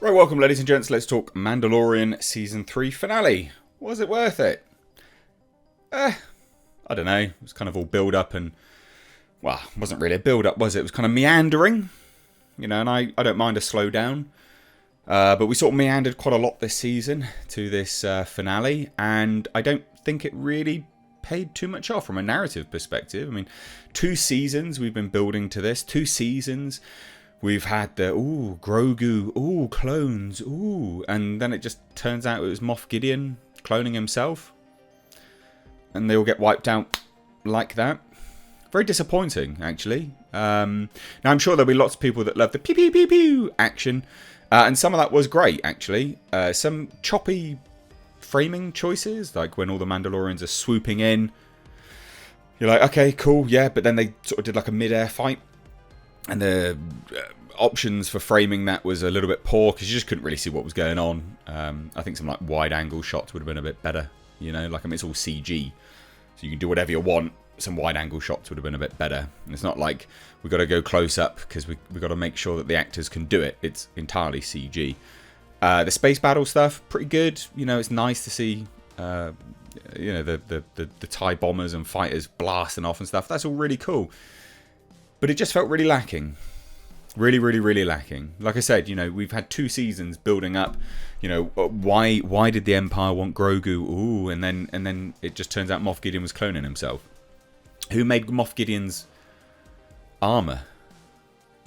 Right, welcome ladies and gents, let's talk Mandalorian Season 3 finale. Was it worth it? I don't know, it was kind of all build up and, well, it wasn't really a build up, was it? It was kind of meandering, you know, and I don't mind a slow down. But we sort of meandered quite a lot this season to this finale, and I don't think it really paid too much off from a narrative perspective. I mean, 2 seasons we've been building to this, 2 seasons. We've had the, Grogu, clones, and then it just turns out it was Moff Gideon cloning himself. And they all get wiped out like that. Very disappointing, actually. Now, I'm sure there'll be lots of people that love the pew pew pew pew action. And some of that was great, actually. Some choppy framing choices, like when all the Mandalorians are swooping in. You're like, okay, cool, yeah, but then they sort of did like a mid-air fight. And the options for framing that was a little bit poor because you just couldn't really see what was going on. I think some like wide-angle shots would have been a bit better. You know, like I mean, it's all CG, so you can do whatever you want. Some wide-angle shots would have been a bit better. And it's not like we've got to go close up because we've got to make sure that the actors can do it. It's entirely CG. The space battle stuff, pretty good. You know, it's nice to see. You know, the TIE bombers and fighters blasting off and stuff. That's all really cool. But it just felt really lacking. Really, really, really lacking. Like I said, you know, we've had 2 seasons building up. You know, why did the Empire want Grogu? And then it just turns out Moff Gideon was cloning himself. Who made Moff Gideon's armor?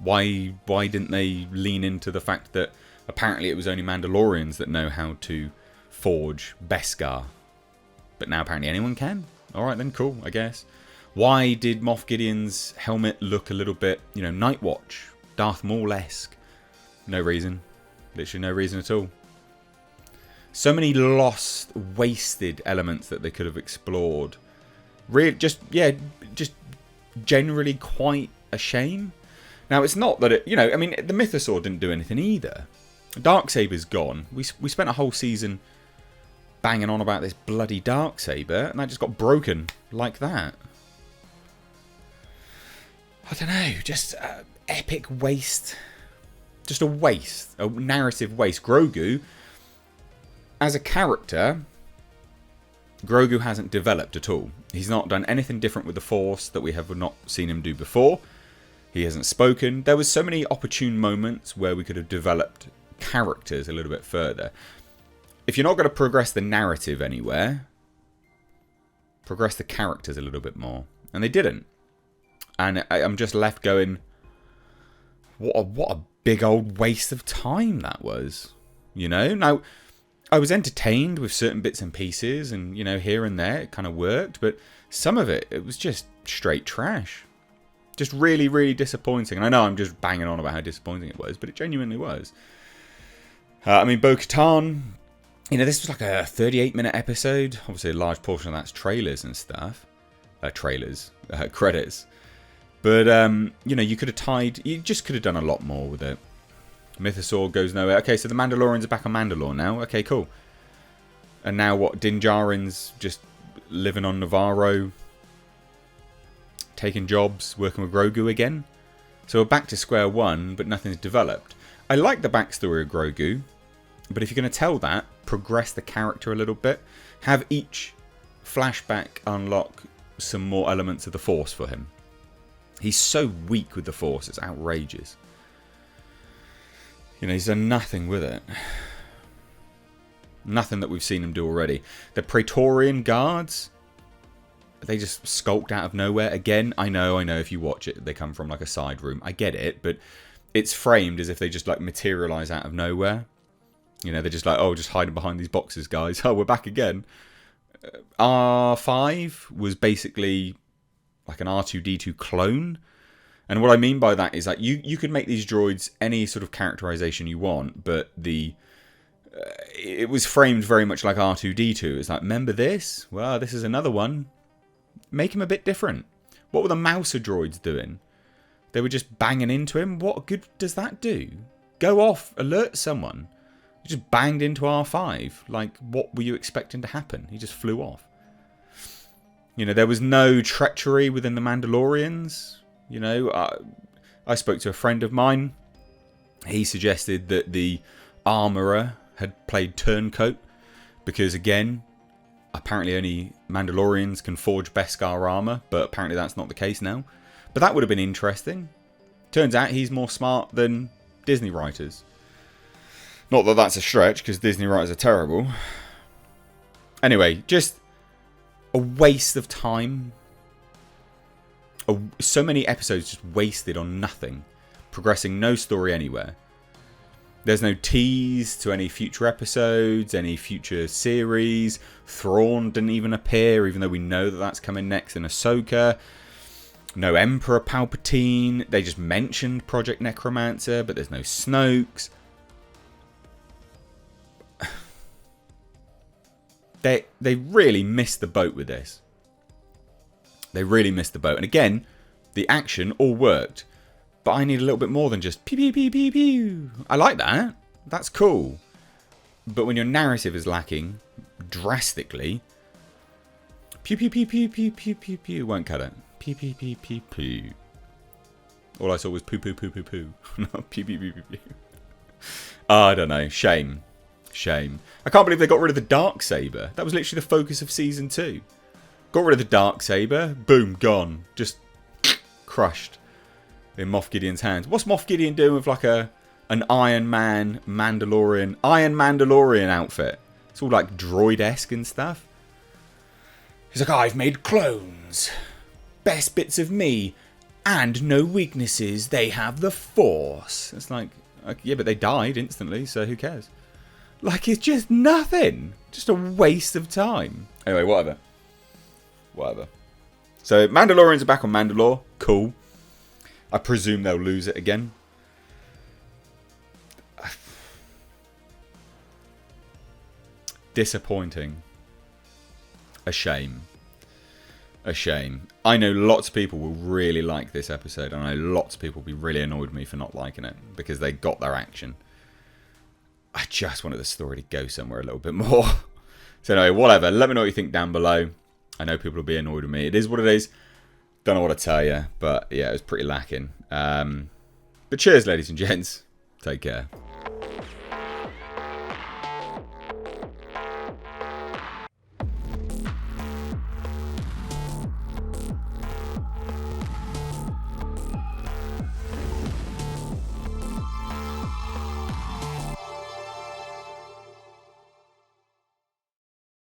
Why didn't they lean into the fact that apparently it was only Mandalorians that know how to forge Beskar, but now apparently anyone can? All right then, cool, I guess. Why did Moff Gideon's helmet look a little bit, you know, Night Watch, Darth Maul-esque? No reason. Literally no reason at all. So many lost, wasted elements that they could have explored. Really, just generally quite a shame. Now, it's not that it, you know, I mean, the Mythosaur didn't do anything either. Darksaber's gone. We spent a whole season banging on about this bloody Darksaber, and that just got broken like that. I don't know, just epic waste. Just a waste. A narrative waste. Grogu, as a character, Grogu hasn't developed at all. He's not done anything different with the Force that we have not seen him do before. He hasn't spoken. There was so many opportune moments where we could have developed characters a little bit further. If you're not going to progress the narrative anywhere, progress the characters a little bit more. And they didn't. And I'm just left going, what a big old waste of time that was. You know? Now, I was entertained with certain bits and pieces, and, you know, here and there it kind of worked, but some of it was just straight trash. Just really, really disappointing. And I know I'm just banging on about how disappointing it was, but it genuinely was. I mean, bo-katan, you know, this was like a 38-minute episode. Obviously, a large portion of that's trailers and stuff. Credits. But, you know, you just could have done a lot more with it. Mythosaur goes nowhere. Okay, so the Mandalorians are back on Mandalore now. Okay, cool. And now what? Din Djarin's just living on Navarro, taking jobs, working with Grogu again. So we're back to square one, but nothing's developed. I like the backstory of Grogu, but if you're going to tell that, progress the character a little bit. Have each flashback unlock some more elements of the Force for him. He's so weak with the Force, it's outrageous. You know, he's done nothing with it. Nothing that we've seen him do already. The Praetorian Guards, they just skulked out of nowhere. Again, I know, if you watch it, they come from like a side room. I get it, but it's framed as if they just like materialise out of nowhere. You know, they're just like, oh, just hiding behind these boxes, guys. Oh, we're back again. R5 was basically like an R2-D2 clone. And what I mean by that is that you could make these droids any sort of characterization you want, but it was framed very much like R2-D2. It's like, remember this? Well, this is another one. Make him a bit different. What were the Mouser droids doing? They were just banging into him. What good does that do? Go off, alert someone. He just banged into R5. Like, what were you expecting to happen? He just flew off. You know, there was no treachery within the Mandalorians. You know, I spoke to a friend of mine. He suggested that the armourer had played turncoat. Because again, apparently only Mandalorians can forge Beskar armour. But apparently that's not the case now. But that would have been interesting. Turns out he's more smart than Disney writers. Not that that's a stretch, because Disney writers are terrible. Anyway, just a waste of time. So many episodes just wasted on nothing. Progressing no story anywhere. There's no tease to any future episodes, any future series. Thrawn didn't even appear, even though we know that that's coming next in Ahsoka. No Emperor Palpatine. They just mentioned Project Necromancer, but there's no Snokes. They really missed the boat with this. They really missed the boat. And again, the action all worked. But I need a little bit more than just pew pew pew pew pew. I like that. That's cool. But when your narrative is lacking drastically, pew pew pew pew pew pew pew pew won't cut it. Pew pew pew pew pew. All I saw was poo poo poo poo poo. Not pew pew pew pew pew. I don't know. Shame. Shame. I can't believe they got rid of the Darksaber. That was literally the focus of Season 2. Got rid of the Darksaber. Boom, gone. Just crushed in Moff Gideon's hands. What's Moff Gideon doing with like an Iron Man Mandalorian outfit? It's all like droid-esque and stuff. He's like, I've made clones. Best bits of me. And no weaknesses. They have the Force. It's like, yeah, but they died instantly, so who cares? Like, it's just nothing. Just a waste of time. Anyway, whatever. Whatever. So, Mandalorians are back on Mandalore. Cool. I presume they'll lose it again. Disappointing. A shame. A shame. I know lots of people will really like this episode. And I know lots of people will be really annoyed with me for not liking it. Because they got their action. I just wanted the story to go somewhere a little bit more. So anyway, whatever. Let me know what you think down below. I know people will be annoyed with me. It is what it is. Don't know what to tell you. But yeah, it was pretty lacking. But cheers, ladies and gents. Take care.